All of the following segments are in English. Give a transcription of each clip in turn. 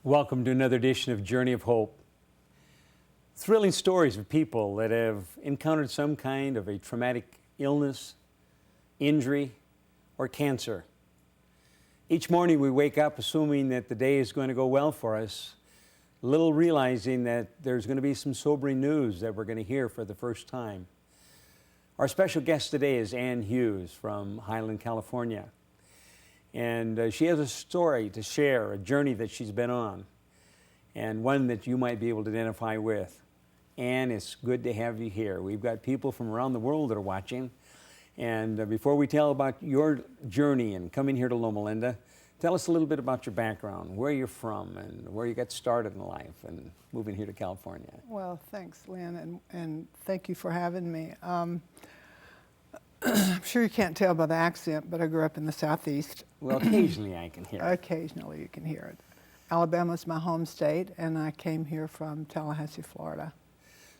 Welcome to another edition of Journey of Hope. Thrilling stories of people that have encountered some kind of a traumatic illness, injury, or cancer. Each morning we wake up assuming that the day is going to go well for us, little realizing that there's going to be some sobering news that we're going to hear for the first time. Our special guest today is Hughes from Highland, California. And she has a story to share, a journey that she's been on, and one that you might be able to identify with. Ann, it's good to have you here. We've got people from around the world that are watching. And before we tell about your journey and coming here to Loma, Linda, tell us a little bit about your background, where you're from, and where you got started in life and moving here to California. Well, thanks, Lynn, and thank you for having me. I'm sure you can't tell by the accent, but I grew up in the Southeast. Well, occasionally I can hear it. Occasionally you can hear it. Alabama's my home state, and I came here from Tallahassee, Florida.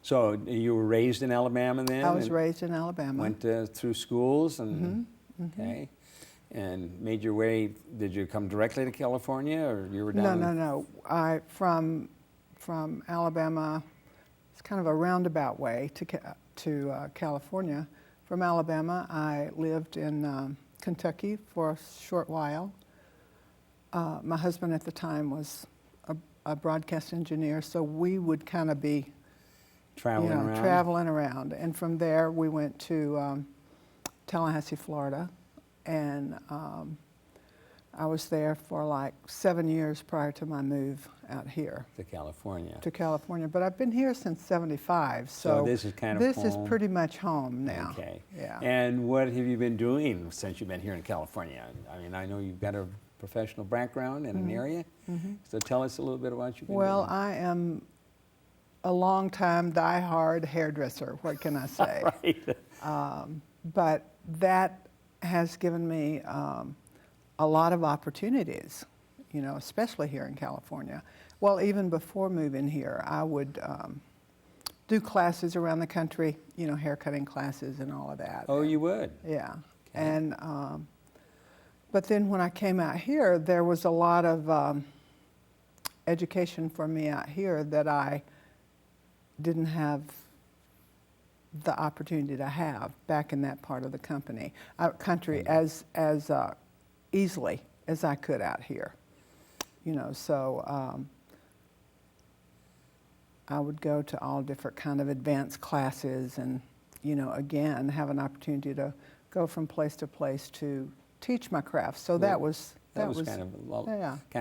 So you were raised in Alabama then? I was raised in Alabama. Went through schools and, okay, and made your way. Did you come directly to California, or you were down? No. I from Alabama. It's kind of a roundabout way to California. From Alabama, I lived in Kentucky for a short while. My husband at the time was a broadcast engineer, so we would kind of be traveling around. And from there, we went to Tallahassee, Florida, and I was there for like 7 years prior to my move out here. To California. To California, but I've been here since '75, so this is kind of this home. is pretty much home now. Okay. Yeah. And what have you been doing since you've been here in California? I mean, I know you've got a professional background in an area, so tell us a little bit about what you've been doing. Well, I am a long-time, die-hard hairdresser. What can I say? Right. But that has given me a lot of opportunities, you know, especially here in California. Well, even before moving here, I would do classes around the country, you know, haircutting classes and all of that. Oh, you would? Yeah. Okay. And but then when I came out here, there was a lot of education for me out here that I didn't have the opportunity to have back in that part of the country as easily as I could out here. You know, so I would go to all different kind of advanced classes and, you know, again, have an opportunity to go from place to place to teach my craft. So that was kind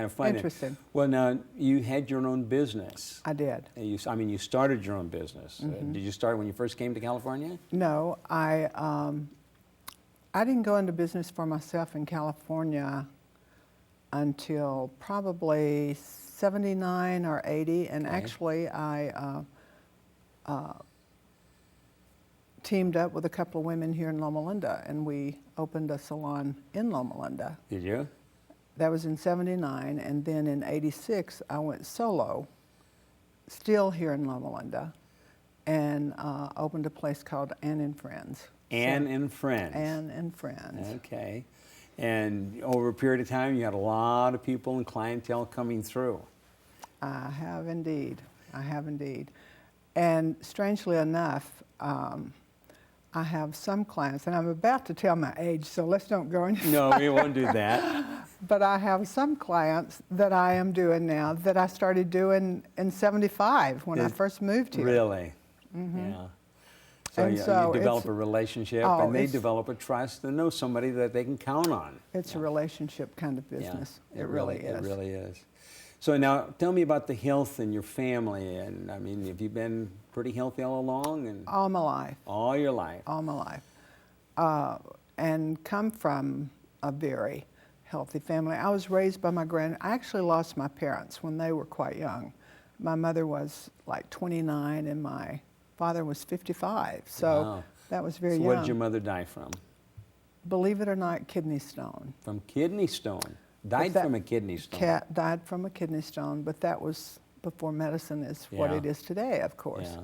of fun. Interesting. Well, now, you had your own business. I did. You started your own business. Did you start when you first came to California? No, I didn't go into business for myself in California until probably 79 or 80, and actually I teamed up with a couple of women here in Loma, Linda, and we opened a salon in Loma, Linda. Did you? That was in 79, and then in 86 I went solo, still here in Loma, Linda, and opened a place called Ann and Friends. Ann and Friends. Ann and Friends. Okay. And over a period of time, you had a lot of people and clientele coming through. I have indeed. I have indeed. And strangely enough, I have some clients, and I'm about to tell my age, so let's don't go any further. No, we won't do that. But I have some clients that I am doing now that I started doing in '75 when I first moved here. Really? Mm-hmm. Yeah. So you develop a relationship, and they develop a trust and know somebody that they can count on. It's a relationship kind of business. Yeah, it really is. It really is. So now, tell me about the health in your family. And I mean, have you been pretty healthy all along? And all my life. All your life. All my life. And come from a very healthy family. I was raised by I actually lost my parents when they were quite young. My mother was like 29, and my father was 55, so that was very young. What did your mother die from? Believe it or not, kidney stone. From kidney stone? Died from a kidney stone? Died from a kidney stone, but that was before medicine is what it is today, of course.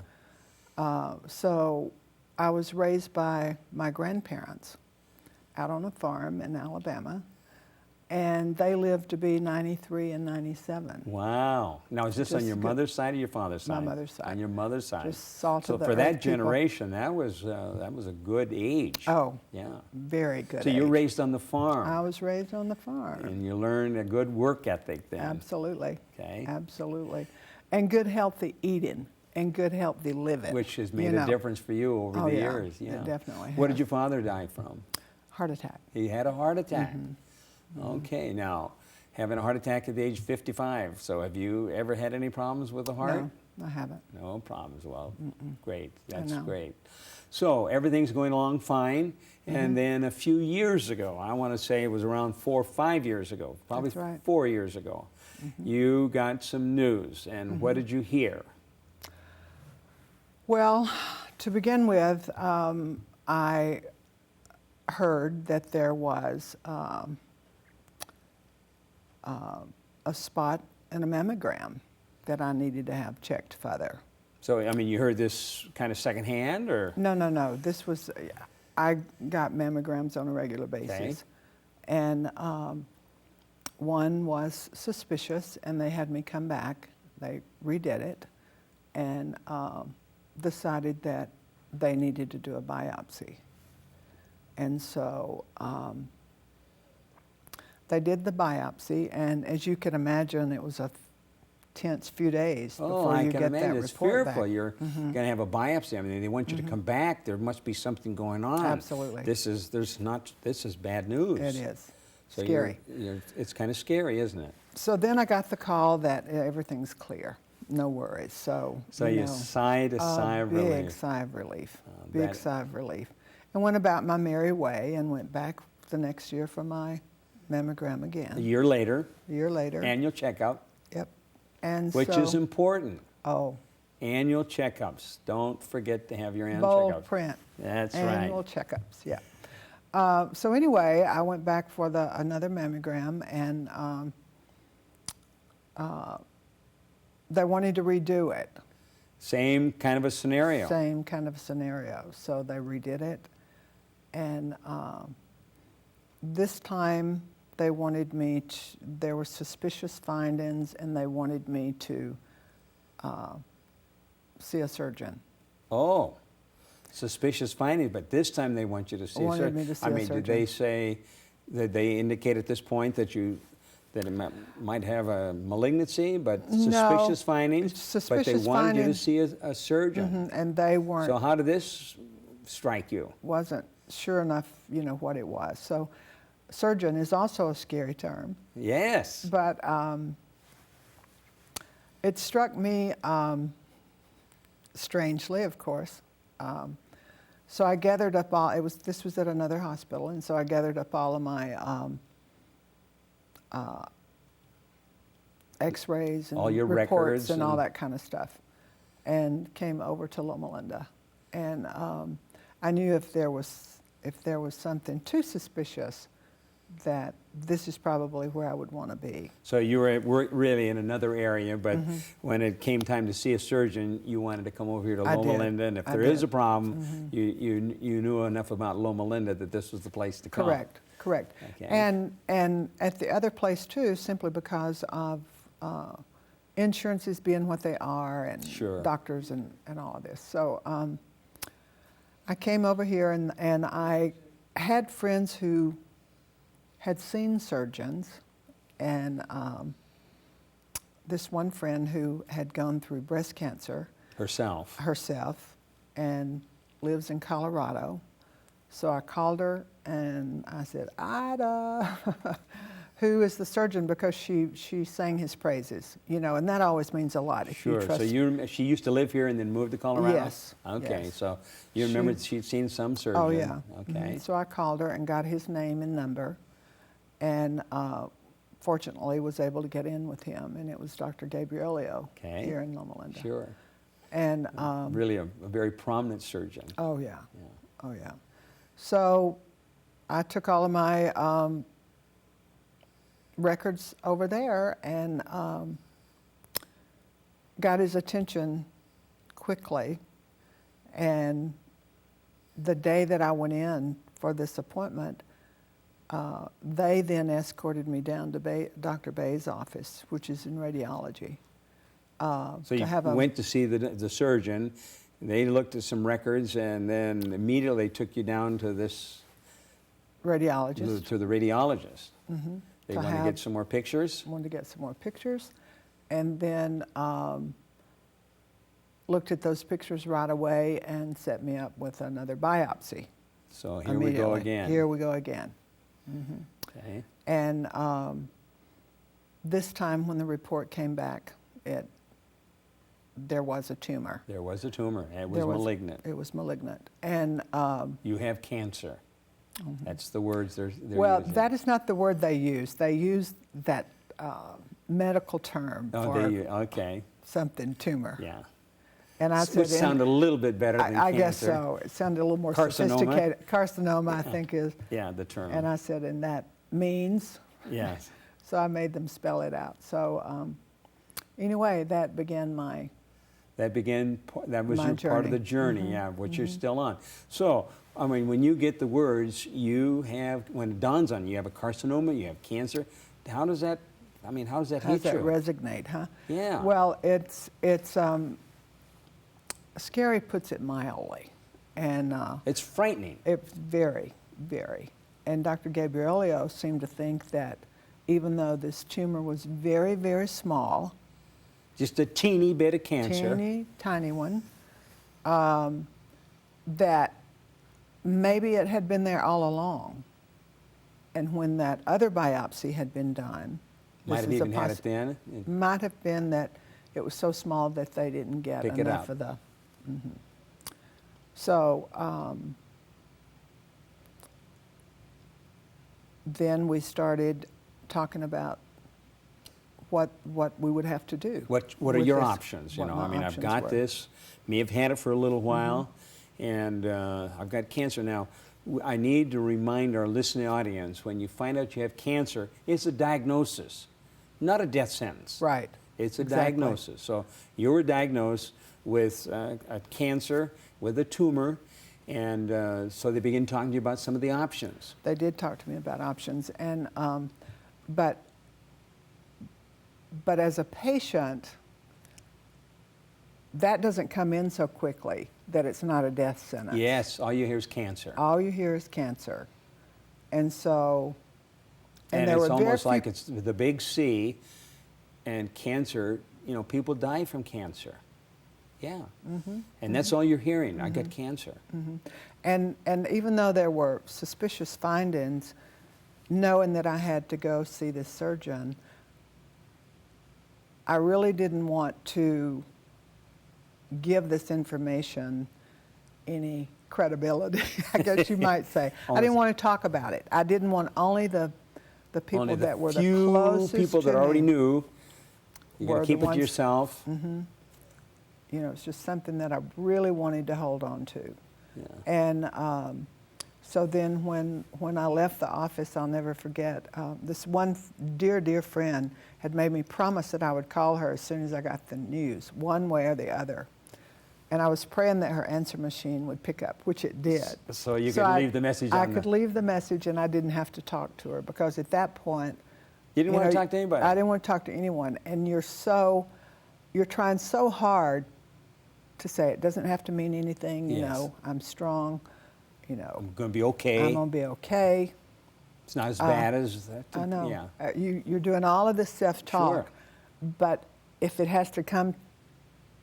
Yeah. So I was raised by my grandparents out on a farm in Alabama, and and they lived to be 93 and 97. Wow. Now, is this on Just your good. mother's side or your father's side? My mother's side. On your mother's side. Just salt so of the for earth that people. generation, that was a good age. Oh, yeah. very good. So you're age. raised on the farm. I was raised on the farm. And you learned a good work ethic then. Absolutely. Okay. Absolutely. And good healthy eating and good healthy living. Which has made you a know. difference for you over the Yeah, years. Yeah. it definitely What did has. your father die from? Heart attack. He had a heart attack. Mm-hmm. Okay, now, having a heart attack at the age of 55. So have you ever had any problems with the heart? No, I haven't. No problems. Well, great. I That's know. great. So everything's going along fine. Mm-hmm. And then a few years ago, I want to say it was around 4 or 5 years ago, probably That's right. 4 years ago, you got some news. And what did you hear? Well, to begin with, I heard that there was a spot in a mammogram that I needed to have checked further. So, I mean, you heard this kind of secondhand, or? No. This was, I got mammograms on a regular basis. Okay. And one was suspicious, and they had me come back. They redid it and decided that they needed to do a biopsy. And so they did the biopsy, and as you can imagine, it was a tense few days before you I can get that imagine. It's report fearful. back. You're going to have a biopsy. I mean, they want you to come back. There must be something going on. Absolutely. This is bad news. It is. So Scary. It's kind of scary, isn't it? So then I got the call that everything's clear, no worries. So You know, sighed a sigh of big relief. sigh of relief, that- big sigh of relief, and went about my merry way and went back the next year for my mammogram again. A year later, A year later. annual checkup, Yep. And which so, is important. oh, Annual checkups. Don't forget to have your annual bold checkups. print. That's Annual right. checkups. Yeah. So anyway, I went back for another mammogram, and they wanted to redo it. Same kind of a scenario. Same kind of scenario. So they redid it, and this time they wanted me to, there were suspicious findings, and they wanted me to see a surgeon. Oh, suspicious finding, but this time they want you to see a Wanted surgeon. me to see I a mean, did they say, did they indicate at this point that it might have a malignancy, but No, suspicious findings, it's but they suspicious wanted you to findings. see a surgeon. And they weren't, So how did this strike you? wasn't sure enough, what it was. So surgeon is also a scary term, Yes. but it struck me strangely, of course. So I gathered up this was at another hospital, and so I gathered up all of my x-rays and All your reports records and all and- that kind of stuff, and came over to Loma Linda. And I knew if there was something too suspicious, that this is probably where I would want to be. So you were really in another area, but Mm-hmm. when it came time to see a surgeon, you wanted to come over here to I Loma did. Linda, and if I there is a did. Mm-hmm. problem, you knew enough about Loma Linda that this was the place to come. Correct. Okay. And at the other place too, simply because of insurances being what they are, and Sure. doctors and all of this. So I came over here, and I had friends who had seen surgeons, and this one friend who had gone through breast cancer Herself. and lives in Colorado. So I called her and I said, Ida, who is the surgeon, because she sang his praises, and that always means a lot. If Sure. You trust, So she used to live here and then moved to Colorado? Yes, Okay. yes. So you remember that she'd seen some surgeon? Oh yeah. Okay. So I called her and got his name and number, and fortunately was able to get in with him, and it was Dr. Gabrielio Okay. here in Loma Linda. Sure. And Really a very prominent surgeon. oh yeah. Oh yeah. So I took all of my records over there and got his attention quickly. And the day that I went in for this appointment, They then escorted me down to Dr. Bay's office, which is in radiology. So you went to see the surgeon. They looked at some records, and then immediately took you down to this radiologist. To the radiologist. Mm-hmm. They wanted to get some more pictures. Wanted to get some more pictures, and then looked at those pictures right away and set me up with another biopsy. So here we go again. Here we go again. Mm-hmm. Okay. And this time when the report came back, there was a tumor. There was a tumor. It was malignant. It was malignant. And you have cancer. Mm-hmm. That's the words they're well, using. that is not the word they use. They use that medical term for something tumor. Yeah. And I said, which sounded a little bit better than cancer. I guess so. It sounded a little more sophisticated. Carcinoma, I think, is. Yeah, the term. And I said, and that means. Yes. So I made them spell it out. So anyway, that began my. That was your part of the journey, mm-hmm. yeah, which mm-hmm. you're still on. So, I mean, when you get the words, when it dawns on you, you have a carcinoma, you have cancer. How does that hit you? How does that resonate, huh? Yeah. Well, it's scary puts it mildly. And it's frightening. It's very, very. And Dr. Gabrielio seemed to think that even though this tumor was very, very small, just a teeny bit of cancer. Teeny, tiny one. That maybe it had been there all along. And when that other biopsy had been done, might have even had it then? It might have been that it was so small that they didn't get enough of the. Mm-hmm. So then we started talking about what we would have to do. What are your options? I've got this. May have had it for a little while, mm-hmm. and I've got cancer now. I need to remind our listening audience: when you find out you have cancer, it's a diagnosis, not a death sentence. Right. It's a diagnosis. So you were diagnosed with a cancer, with a tumor, and so they began talking to you about some of the options. They did talk to me about options, and but as a patient, that doesn't come in so quickly that it's not a death sentence. Yes, all you hear is cancer. All you hear is cancer. And so... And it's almost like it's the big C, and cancer, people die from cancer. Yeah. Mm-hmm. And that's all you're hearing. Mm-hmm. I got cancer. Mm-hmm. And even though there were suspicious findings, knowing that I had to go see this surgeon, I really didn't want to give this information any credibility, I guess you might say. I didn't want to talk about it. I didn't want only the people that were the closest to me. People that already knew. You got to keep it to yourself. Mm-hmm. It's just something that I really wanted to hold on to. Yeah. And so then when I left the office, I'll never forget, this one dear, dear friend had made me promise that I would call her as soon as I got the news, one way or the other. And I was praying that her answer machine would pick up, which it did. So you could leave the message on I could leave the message, and I didn't have to talk to her, because at that point... You didn't want to talk to anybody? I didn't want to talk to anyone. And you're trying so hard to say it doesn't have to mean anything, yes. I'm strong, I'm going to be okay. I'm going to be okay. It's not as bad as that. I know. Yeah. You're doing all of this self-talk, sure. But if it has to come...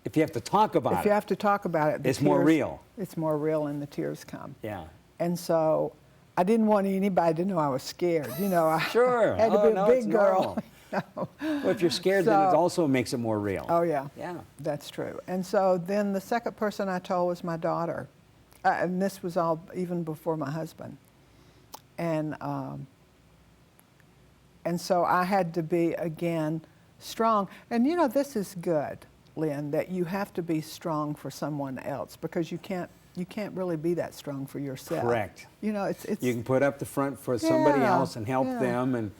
If you have to talk about it. If you have to talk about it, it's more real. It's more real, and the tears come. Yeah. And so I didn't want anybody to know I was scared. Sure. I had to be a big girl. Well, if you're scared, then it also makes it more real. Oh, yeah. Yeah. That's true. And so then the second person I told was my daughter. And this was all even before my husband. And so I had to be, again, strong. And this is good, Lynn, that you have to be strong for someone else, because you can't really be that strong for yourself. Correct. It's you can put up the front for somebody else and help them, and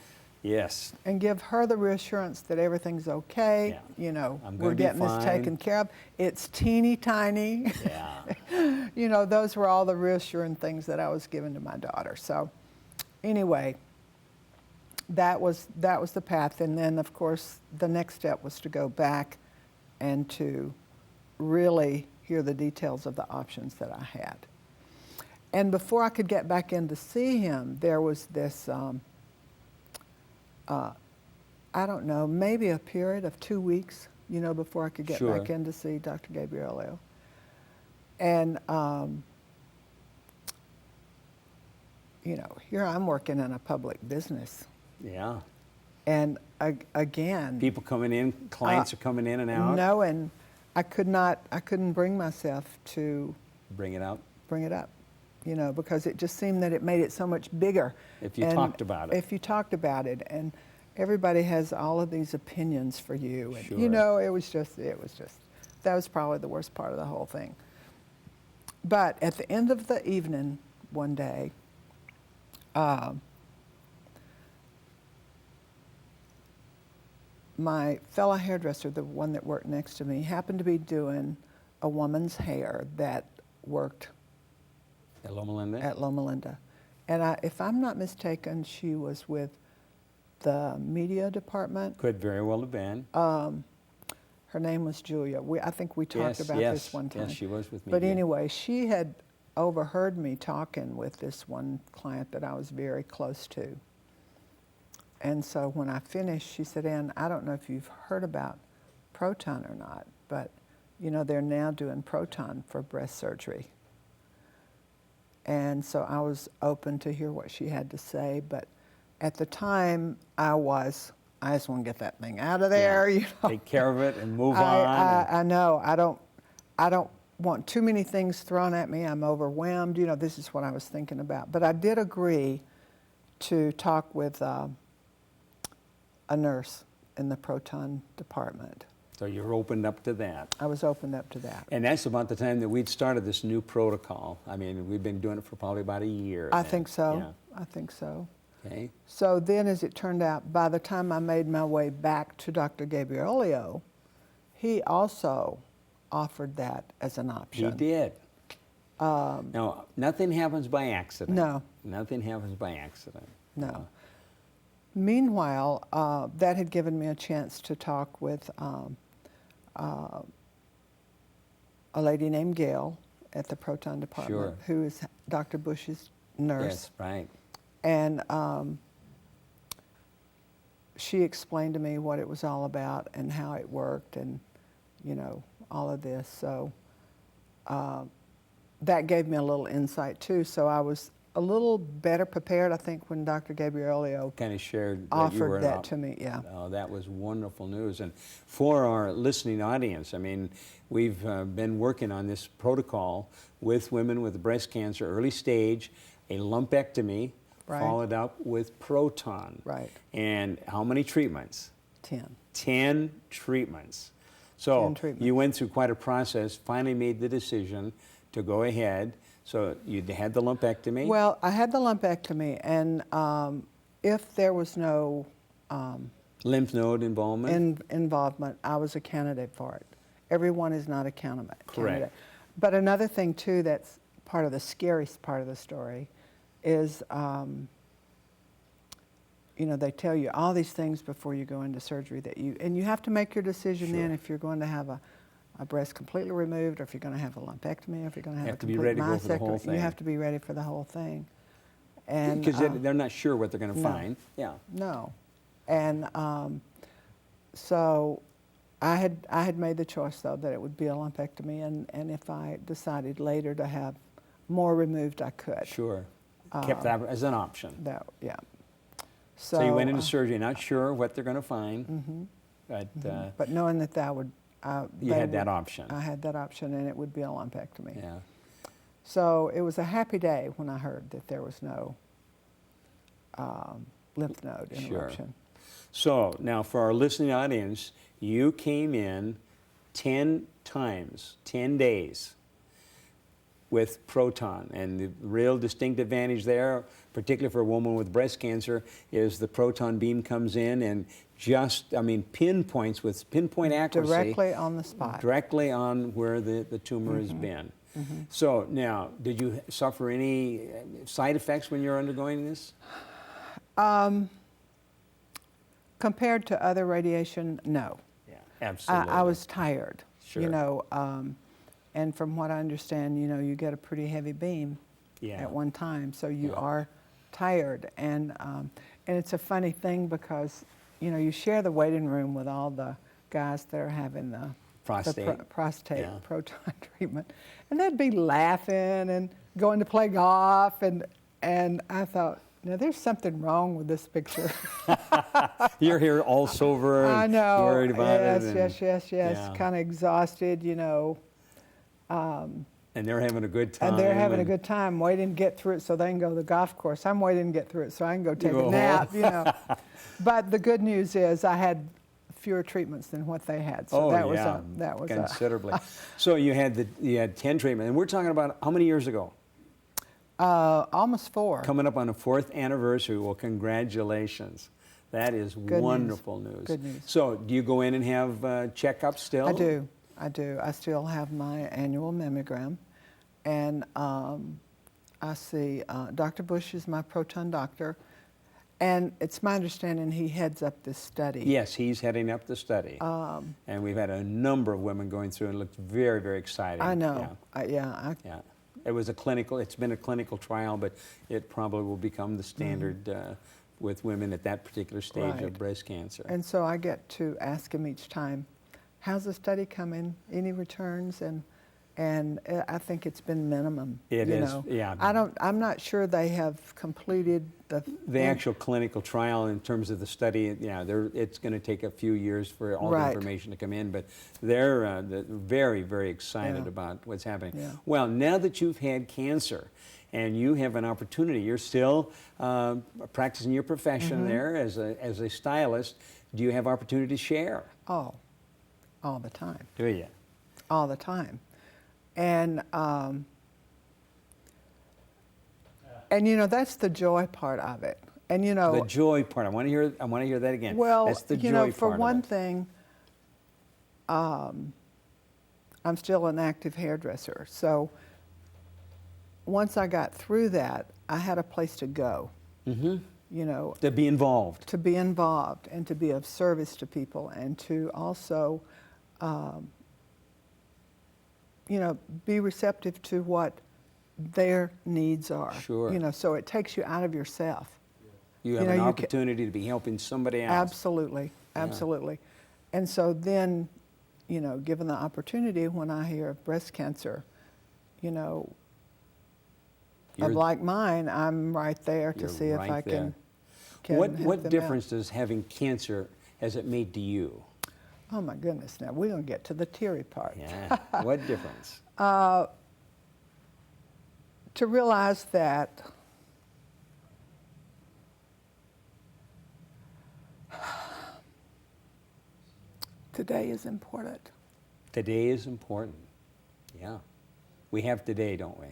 yes. And give her the reassurance that everything's okay. Yeah. We're getting this taken care of. It's teeny tiny. Yeah. Those were all the reassuring things that I was giving to my daughter. So anyway, that was the path. And then, of course, the next step was to go back and to really hear the details of the options that I had. And before I could get back in to see him, there was this, I don't know, maybe a period of 2 weeks, you know, before I could get Sure. back in to see Dr. Gabrielio. And, you know, here I'm working in a public business. Yeah. And again, People coming in, clients are coming in and out. no, and I couldn't bring myself to Bring it up. bring it up, you know, because it just seemed that it made it so much bigger. If you And talked about it. If you talked about it, and everybody has all of these opinions for you, and Sure. you know, it was just, that was probably the worst part of the whole thing. But at the end of the evening, one day, my fellow hairdresser, the one that worked next to me, happened to be doing a woman's hair that worked At Loma Linda? at Loma Linda. And if I'm not mistaken, she was with the media department. Could very well have been. Her name was Julia. I think we talked about this one time. Yes, she was with me. But anyway, she had overheard me talking with this one client that I was very close to. And so when I finished, she said, Ann, I don't know if you've heard about proton or not, but you know, they're now doing proton for breast surgery. And so I was open to hear what she had to say, but at the time I just want to get that thing out of there, Yeah. you know. Take care of it and move on. I know. I don't want too many things thrown at me. I'm overwhelmed. You know, this is what I was thinking about. But I did agree to talk with a nurse in the proton department. So you're opened up to that. I was opened up to that. And that's about the time that we'd started this new protocol. I mean, we've been doing it for probably about a year. I then. think so. Yeah. I think so. Okay. So then, as it turned out, by the time I made my way back to Dr. Gabrielio, he also offered that as an option. He did. Now, nothing happens by accident. No. Nothing happens by accident. No. Meanwhile, that had given me a chance to talk with a lady named Gail at the proton department, Sure. who is Dr. Bush's nurse. Yes, right. And she explained to me what it was all about and how it worked and, you know, all of this. So that gave me a little insight too. So I was a little better prepared, I think, when Dr. Gabrielio Kind of shared that you were offered that to me, yeah. Oh, that was wonderful news. And for our listening audience, I mean, we've been working on this protocol with women with breast cancer, early stage, a lumpectomy, Right. followed up with proton. Right. And how many treatments? 10. 10 treatments. So 10 treatments. you went through quite a process, finally made the decision to go ahead. So you had the lumpectomy? Well, I had the lumpectomy, and if there was no Lymph node involvement? involvement, I was a candidate for it. Everyone is not a candidate. Correct. But another thing, too, that's part of the scariest part of the story is, you know, they tell you all these things before you go into surgery and you have to make your decision Sure. then if you're going to have a breast completely removed, or if you're going to have a lumpectomy, or if you're going to have have a to be complete ready to go for the whole mastectomy. thing. You have to be ready for the whole thing. And Because they're not sure what they're going to no. find. Yeah. no, and so I had made the choice though that it would be a lumpectomy, and if I decided later to have more removed, I could. Sure. Kept that as an option. That yeah. So you went into surgery, not sure what they're going to find, but but knowing that would you had that option. I had that option, and it would be a lumpectomy. Yeah. So it was a happy day when I heard that there was no lymph node Sure. interruption. So now for our listening audience, you came in 10 times, 10 days with proton. And the real distinct advantage there, particularly for a woman with breast cancer, is the proton beam comes in and just, I mean, pinpoint accuracy. Directly on the spot. Directly on where the tumor has been. So now, did you suffer any side effects when you were undergoing this? Compared to other radiation, no. Yeah, absolutely. I was tired, Sure. you know, and from what I understand, you know, you get a pretty heavy beam Yeah. at one time, so you Yeah. are tired. And it's a funny thing because, you know, you share the waiting room with all the guys that are having the Prostate. prostate Yeah. proton treatment, and they'd be laughing and going to play golf, and I thought, now there's something wrong with this picture. You're here all sober and I know. worried about yes, it. yes. Yeah. Kind of exhausted, you know. And they're having a good time. And they're having a good time waiting to get through it so they can go to the golf course. I'm waiting to get through it so I can go take go a nap, home. you know. But the good news is I had fewer treatments than what they had. So that was considerably. So you had 10 treatments, and we're talking about how many years ago? Almost 4. Coming up on the 4th anniversary. Well, congratulations. That is wonderful news. Good news. So do you go in and have checkups still? I do. I still have my annual mammogram, and I see Dr. Bush is my proton doctor, and it's my understanding he heads up this study. Yes, he's heading up the study. And we've had a number of women going through, and it looks very, very exciting. I know. Yeah. It's been a clinical trial, but it probably will become the standard with women at that particular stage of breast cancer. And so I get to ask him each time, how's the study coming? Any returns? And I think it's been minimum. It you is, know. yeah. I'm not sure they have completed the actual clinical trial in terms of the study. Yeah, it's going to take a few years for all the information to come in, but they're very, very excited about what's happening. Yeah. Well, now that you've had cancer and you have an opportunity, you're still practicing your profession there as a stylist. Do you have opportunity to share? Oh, all the time. Do you? All the time. And you know, that's the joy part of it. And you know, the joy part. I want to hear that again. Well, that's the you joy know, for part one of it. thing, I'm still an active hairdresser. So once I got through that, I had a place to go. You know, to be involved. To be involved and to be of service to people, and to also you know, be receptive to what their needs are. Sure. You know, so it takes you out of yourself. You have an opportunity to be helping somebody else. Absolutely, absolutely. And so then, you know, given the opportunity, when I hear of breast cancer, you know, of like mine, I'm right there to see if I can What difference does having cancer has it made to you? Oh my goodness, now we're going to get to the teary part. Yeah, what difference? To realize that today is important. Today is important. Yeah. We have today, don't we?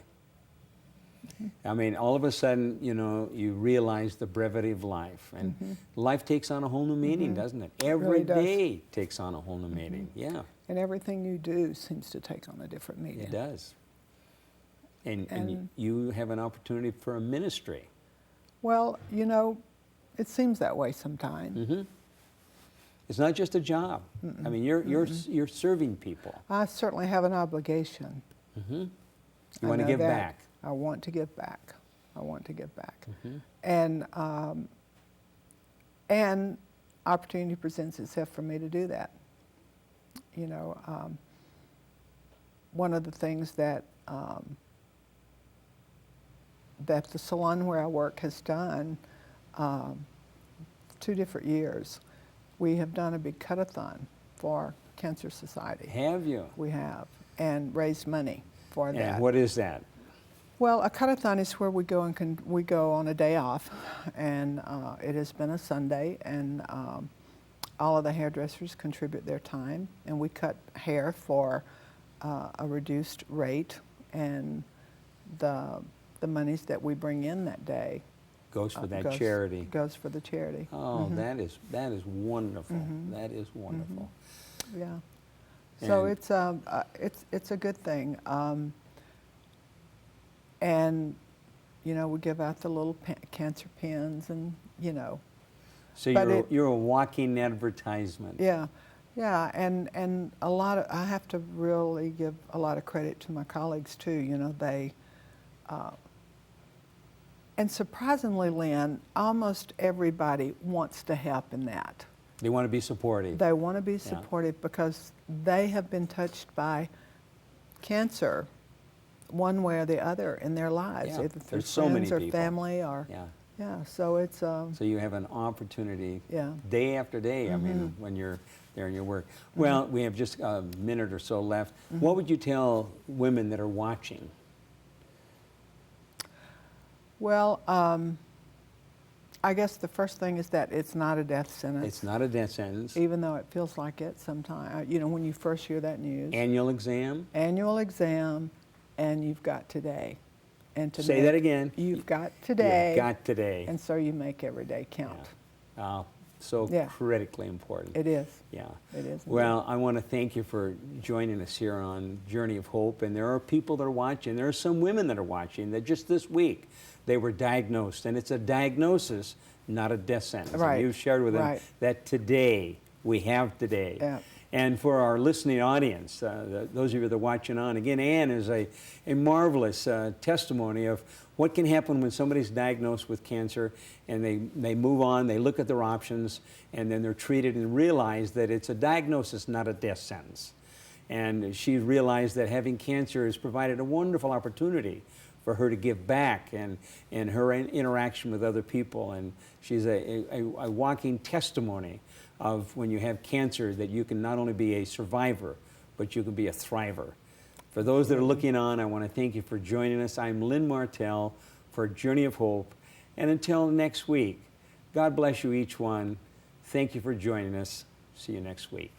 I mean, all of a sudden, you know, you realize the brevity of life. And life takes on a whole new meaning, doesn't it? Every day takes on a whole new meaning. Yeah. And everything you do seems to take on a different meaning. It does. And you have an opportunity for a ministry. Well, you know, it seems that way sometimes. It's not just a job. I mean, you're serving people. I certainly have an obligation. You want to give back. I want to give back. I want to give back. And opportunity presents itself for me to do that. You know, one of the things that that the salon where I work has done 2 different years. We have done a big cut-a-thon for Cancer Society. Have you? We have, and raised money for that. And what is that? Well, a cut-a-thon is where we go and we go on a day off, and it has been a Sunday, and all of the hairdressers contribute their time, and we cut hair for a reduced rate, and the monies that we bring in that day goes for that charity. Goes for the charity. Oh, that is wonderful. That is wonderful. Yeah. So it's a good thing. And you know, we give out the little cancer pins and, you know. So But you're a walking advertisement. Yeah, yeah, and a lot of, I have to really give a lot of credit to my colleagues too, you know, they, and surprisingly, Lynn, almost everybody wants to help in that. They want to be supportive. They want to be supportive because they have been touched by cancer one way or the other in their lives, Yeah, either through there's so many friends or people. family or, Yeah. yeah, so it's, So you have an opportunity yeah. day after day, I mean, when you're there in your work. Well, we have just a minute or so left. What would you tell women that are watching? Well, I guess the first thing is that it's not a death sentence. It's not a death sentence. Even though it feels like it sometimes, you know, when you first hear that news. Annual exam. Annual exam, and you've got today. And to Say make, that again. You've got today. You've got today. And so you make every day count. So Yeah. critically important. It is. Yeah. It is. Well, I want to thank you for joining us here on Journey of Hope. And there are people that are watching. There are some women that are watching that just this week they were diagnosed. And it's a diagnosis, not a death sentence. Right. And you've shared with them Right. that today, we have today. Yeah. And for our listening audience, those of you that are watching on, again, Ann is a marvelous testimony of what can happen when somebody's diagnosed with cancer and they move on, they look at their options, and then they're treated and realize that it's a diagnosis, not a death sentence. And she realized that having cancer has provided a wonderful opportunity for her to give back and her interaction with other people. And she's a walking testimony of when you have cancer that you can not only be a survivor, but you can be a thriver. For those that are looking on, I want to thank you for joining us. I'm Lynn Martell for Journey of Hope. And until next week, God bless you each one. Thank you for joining us. See you next week.